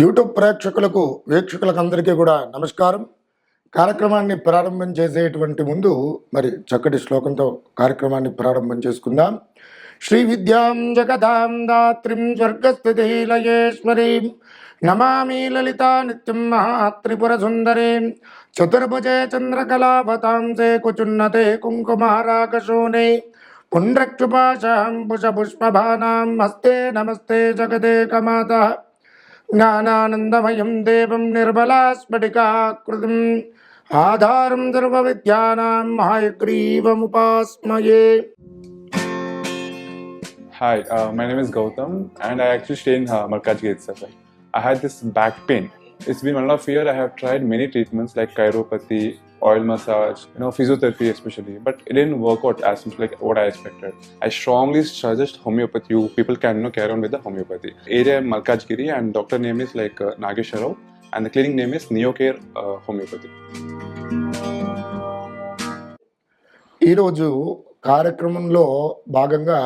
YouTube ప్రేక్షకులకు వీక్షకులకు అందరికీ కూడా నమస్కారం. కార్యక్రమాన్ని ప్రారంభం చేసేటువంటి ముందు మరి చక్కటి శ్లోకంతో కార్యక్రమాన్ని ప్రారంభం చేసుకుందాం. శ్రీ విద్యాం జగదాం దాత్రిం స్వర్గస్థితిలయేశ్వరీం నమామి లలితా నిత్యం మహాత్రిపుర సుందరీం చతుర్భుజే చంద్రకళావతాంసే కుచున్నతే కుంకుమారాకశోనే పుండ్రక్షుపాశాం పుష్పభానాం హస్తే నమస్తే జగదేకమాతః జ్ఞానానందమయం దేవం నిర్మలాస్ఫటికాకృతిం ఆధారం సర్వవిద్యానాం హయగ్రీవముపాస్మయే. Hi, my name is Gautam and I actually stay in Malkajgiri itself. I had this back pain. It's been 1.5 years. I have tried many treatments like chiropathy, oil massage, physiotherapy especially, but it didn't work out as much like what I expected. I strongly suggest homeopathy. You people can carry on with the homeopathy. Area Malkajgiri and doctor name is like Nageshwar Rao and the clinic name is Neocare Homeopathy. ఈరోజు కార్యక్రమంలో భాగంగా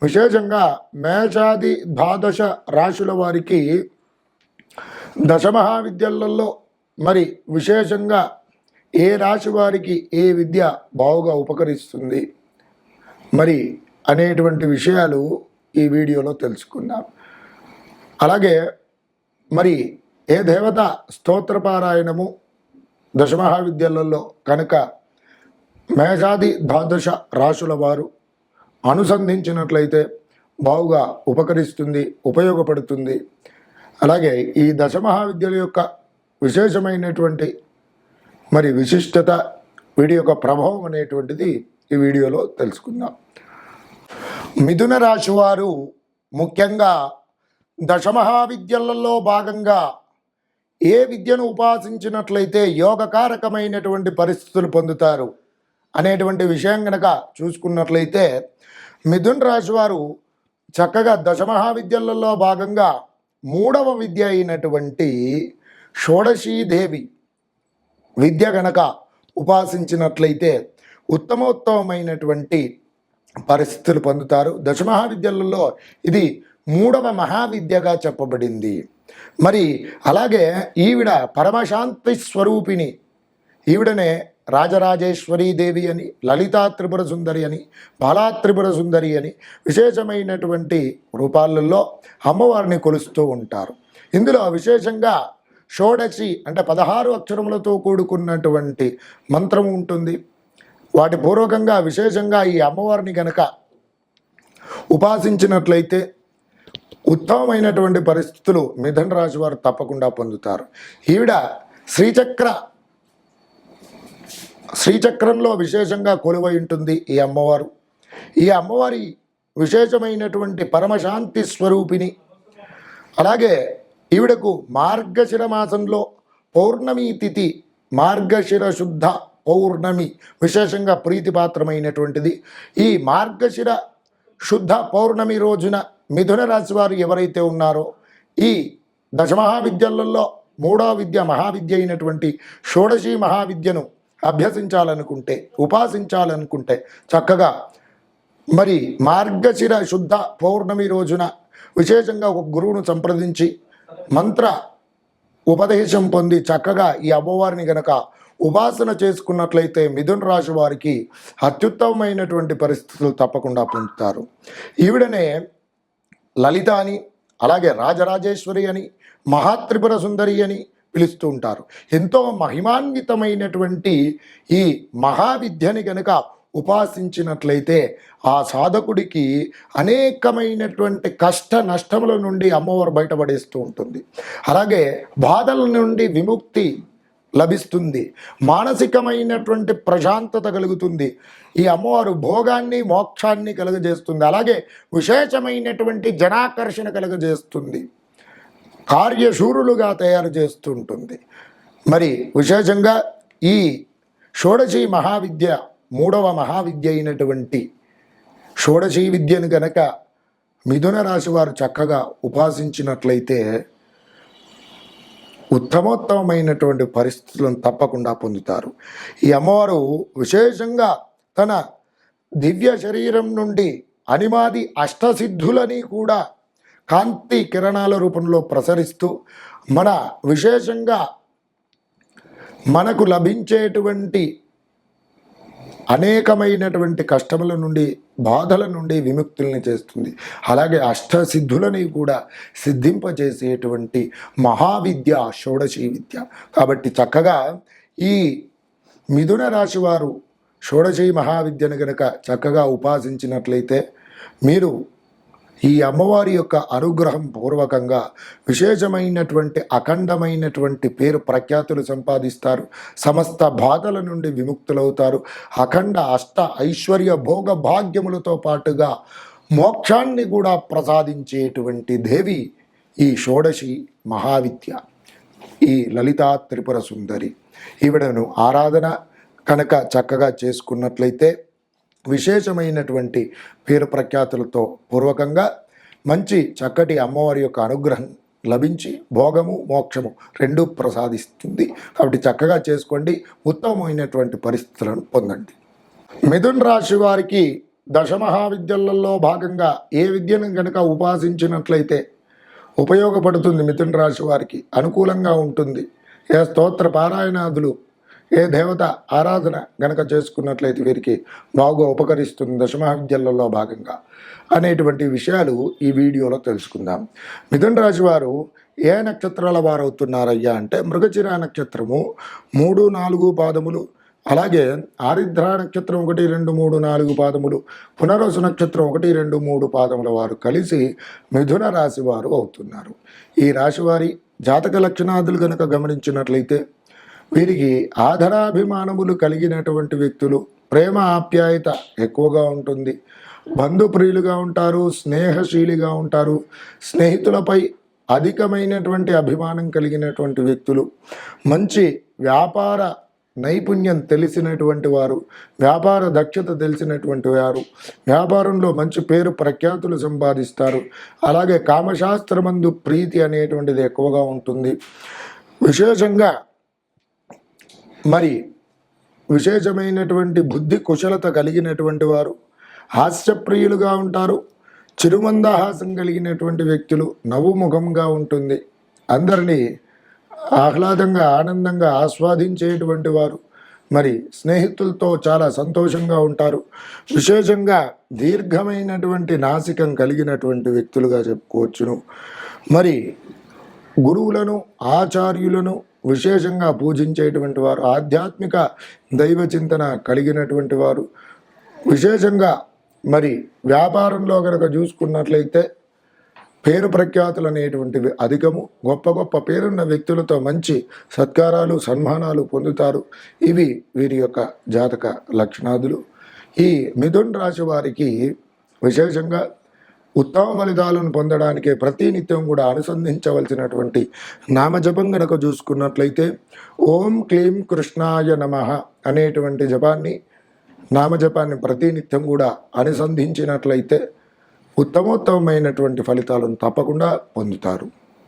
విశేషంగా మేషాది ద్వాదశ రాశుల వారికి దశమహావిద్యలలో మరి విశేషంగా ఏ రాశి వారికి ఏ విద్య బావుగా ఉపకరిస్తుంది మరి అనేటువంటి విషయాలు ఈ వీడియోలో తెలుసుకుందాం. అలాగే మరి ఏ దేవత స్తోత్రపారాయణము దశమహావిద్యలలో కనుక మేషాది ద్వాదశ రాశుల వారు అనుసంధించినట్లయితే బావుగా ఉపకరిస్తుంది, ఉపయోగపడుతుంది. అలాగే ఈ దశమహావిద్యల యొక్క విశేషమైనటువంటి మరి విశిష్టత, వీడి యొక్క ప్రభావం అనేటువంటిది ఈ వీడియోలో తెలుసుకుందాం. మిథున రాశి వారు ముఖ్యంగా దశమహావిద్యలలో భాగంగా ఏ విద్యను ఉపాసించినట్లయితే యోగకారకమైనటువంటి పరిస్థితులు పొందుతారు అనేటువంటి విషయం కనుక చూసుకున్నట్లయితే మిథున రాశి వారు చక్కగా దశమహావిద్యలలో భాగంగా 3వ విద్య అయినటువంటి షోడశీదేవి విద్య గనక ఉపాసించినట్లయితే ఉత్తమోత్తమైనటువంటి పరిస్థితులు పొందుతారు. దశమహావిద్యలలో ఇది 3వ మహావిద్యగా చెప్పబడింది. మరి అలాగే ఈవిడ పరమశాంతి స్వరూపిణి. ఈవిడనే రాజరాజేశ్వరీ దేవి అని, లలితా త్రిపుర సుందరి అని, బాలా త్రిపుర సుందరి అని విశేషమైనటువంటి రూపాలలో అమ్మవారిని కొలుస్తూ ఉంటారు. ఇందులో విశేషంగా షోడశి అంటే 16 అక్షరములతో కూడుకున్నటువంటి మంత్రం ఉంటుంది. వాటి పూర్వకంగా విశేషంగా ఈ అమ్మవారిని గనక ఉపాసించినట్లయితే ఉత్తమమైనటువంటి పరిస్థితులు మిథున రాశి వారు తప్పకుండా పొందుతారు. ఈవిడ శ్రీచక్రంలో విశేషంగా కొలువై ఉంటుంది ఈ అమ్మవారు. ఈ అమ్మవారి విశేషమైనటువంటి పరమశాంతి స్వరూపిణి. అలాగే ఈవిడకు మార్గశిర మాసంలో పౌర్ణమి తిథి, మార్గశిర శుద్ధ పౌర్ణమి విశేషంగా ప్రీతిపాత్రమైనటువంటిది. ఈ మార్గశిర శుద్ధ పౌర్ణమి రోజున మిథున రాశి వారు ఎవరైతే ఉన్నారో ఈ దశమహావిద్యలలో 3వ విద్య మహావిద్య అయినటువంటి షోడశీ మహావిద్యను అభ్యసించాలనుకుంటే, ఉపాసించాలనుకుంటే చక్కగా మరి మార్గశిర శుద్ధ పౌర్ణమి రోజున విశేషంగా ఒక గురువును సంప్రదించి మంత్ర ఉపదేశం పొంది చక్కగా ఈ అమ్మవారిని గనక ఉపాసన చేసుకున్నట్లయితే మిథున రాశి వారికి అత్యుత్తమమైనటువంటి పరిస్థితులు తప్పకుండా పొందుతారు. ఈవిడనే లలిత అని, అలాగే రాజరాజేశ్వరి అని, మహాత్రిపుర సుందరి అని పిలుస్తూ ఉంటారు. ఎంతో మహిమాన్వితమైనటువంటి ఈ మహావిద్యని గనక ఉపాసించినట్లయితే ఆ సాధకుడికి అనేకమైనటువంటి కష్ట నష్టముల నుండి అమ్మవారు బయటపడేస్తూ ఉంటుంది. అలాగే బాధల నుండి విముక్తి లభిస్తుంది, మానసికమైనటువంటి ప్రశాంతత కలుగుతుంది. ఈ అమ్మవారు భోగాన్ని మోక్షాన్ని కలుగజేస్తుంది. అలాగే విశేషమైనటువంటి జనాకర్షణ కలుగజేస్తుంది, కార్యశూరులుగా తయారు చేస్తుంటుంది. మరి విశేషంగా ఈ షోడశీ మహావిద్య 3వ మహావిద్య అయినటువంటి షోడశీ విద్యను కనుక మిథున రాశి వారు చక్కగా ఉపాసించినట్లయితే ఉత్తమోత్తమైనటువంటి పరిస్థితులను తప్పకుండా పొందుతారు. ఈ అమ్మవారు విశేషంగా తన దివ్య శరీరం నుండి అనిమాది అష్టసిద్ధులని కూడా కాంతి కిరణాల రూపంలో ప్రసరిస్తూ మన విశేషంగా మనకు లభించేటువంటి అనేకమైనటువంటి కష్టముల నుండి బాధల నుండి విముక్తుల్ని చేస్తుంది. అలాగే అష్టసిద్ధులని కూడా సిద్ధింపజేసేటువంటి మహావిద్య షోడశీ విద్య. కాబట్టి చక్కగా ఈ మిథున రాశి వారు షోడశీ మహావిద్యను గనక చక్కగా ఉపాసించినట్లయితే మీరు ఈ అమ్మవారి యొక్క అనుగ్రహం పూర్వకంగా విశేషమైనటువంటి అఖండమైనటువంటి పేరు ప్రఖ్యాతులు సంపాదిస్తారు. సమస్త బాధల నుండి విముక్తులవుతారు. అఖండ అష్ట ఐశ్వర్య భోగ భాగ్యములతో పాటుగా మోక్షాన్ని కూడా ప్రసాదించేటువంటి దేవి ఈ షోడశి మహావిద్య, ఈ లలితా త్రిపుర సుందరి. ఈవిడను ఆరాధన కనుక చక్కగా చేసుకున్నట్లయితే విశేషమైనటువంటి పేరు ప్రఖ్యాతులతో పూర్వకంగా మంచి చక్కటి అమ్మవారి యొక్క అనుగ్రహం లభించి భోగము మోక్షము రెండూ ప్రసాదిస్తుంది. కాబట్టి చక్కగా చేసుకోండి, ఉత్తమమైనటువంటి పరిస్థితులను పొందండి. మిథున రాశి వారికి దశమహావిద్యలలో భాగంగా ఏ విద్యను కనుక ఉపాసించినట్లయితే ఉపయోగపడుతుంది, మిథున రాశి వారికి అనుకూలంగా ఉంటుంది. ఏ స్తోత్ర పారాయణాదులు, ఏ దేవత ఆరాధన గనక చేసుకున్నట్లయితే వీరికి బాగా ఉపకరిస్తుంది దశమహావిద్యలలో భాగంగా అనేటువంటి విషయాలు ఈ వీడియోలో తెలుసుకుందాం. మిథున రాశి వారు ఏ నక్షత్రాల వారు అవుతున్నారయ్యా అంటే మృగశిర నక్షత్రము 3, 4 పాదములు, అలాగే ఆరిద్ర నక్షత్రం 1, 2, 3, 4 పాదములు, పునర్వసు నక్షత్రం 1, 2, 3 పాదముల వారు కలిసి మిథున రాశి వారు అవుతున్నారు. ఈ రాశి వారి జాతక లక్షణాదులు కనుక గమనించినట్లయితే వీరికి ఆదరాభిమానములు కలిగినటువంటి వ్యక్తులు, ప్రేమ ఆప్యాయత ఎక్కువగా ఉంటుంది, బంధుప్రియులుగా ఉంటారు, స్నేహశీలిగా ఉంటారు, స్నేహితులపై అధికమైనటువంటి అభిమానం కలిగినటువంటి వ్యక్తులు, మంచి వ్యాపార నైపుణ్యం తెలిసినటువంటి వారు, వ్యాపార దక్షత తెలిసినటువంటి వారు, వ్యాపారంలో మంచి పేరు ప్రఖ్యాతులు సంపాదిస్తారు. అలాగే కామశాస్త్రమందు ప్రీతి అనేటువంటిది ఎక్కువగా ఉంటుంది. విశేషంగా మరి విశేషమైనటువంటి బుద్ధి కుశలత కలిగినటువంటి వారు, హాస్యప్రియులుగా ఉంటారు, చిరుమందహాసం కలిగినటువంటి వ్యక్తులు, నవ్వుముఖంగా ఉంటుంది, అందరినీ ఆహ్లాదంగా ఆనందంగా ఆస్వాదించేటువంటి వారు, మరి స్నేహితులతో చాలా సంతోషంగా ఉంటారు. విశేషంగా దీర్ఘమైనటువంటి నాసికం కలిగినటువంటి వ్యక్తులుగా చెప్పుకోవచ్చును. మరి గురువులను ఆచార్యులను విశేషంగా పూజించేటువంటి వారు, ఆధ్యాత్మిక దైవ చింతన కలిగినటువంటి వారు, విశేషంగా మరి వ్యాపారంలో కనుక చూసుకున్నట్లయితే పేరు ప్రఖ్యాతులు అనేటువంటివి అధికము, గొప్ప గొప్ప పేరున్న వ్యక్తులతో మంచి సత్కారాలు సన్మానాలు పొందుతారు. ఇవి వీరి యొక్క జాతక లక్షణాదులు. ఈ మిథున రాశి వారికి విశేషంగా ఉత్తమ ఫలితాలను పొందడానికి ప్రతినిత్యం కూడా అనుసంధించవలసినటువంటి నామజపం గనక చూసుకున్నట్లయితే ఓం క్లీం కృష్ణాయ నమః అనేటువంటి జపాన్ని, నామజపాన్ని ప్రతినిత్యం కూడా అనుసంధించినట్లయితే ఉత్తమోత్తమైనటువంటి ఫలితాలను తప్పకుండా పొందుతారు.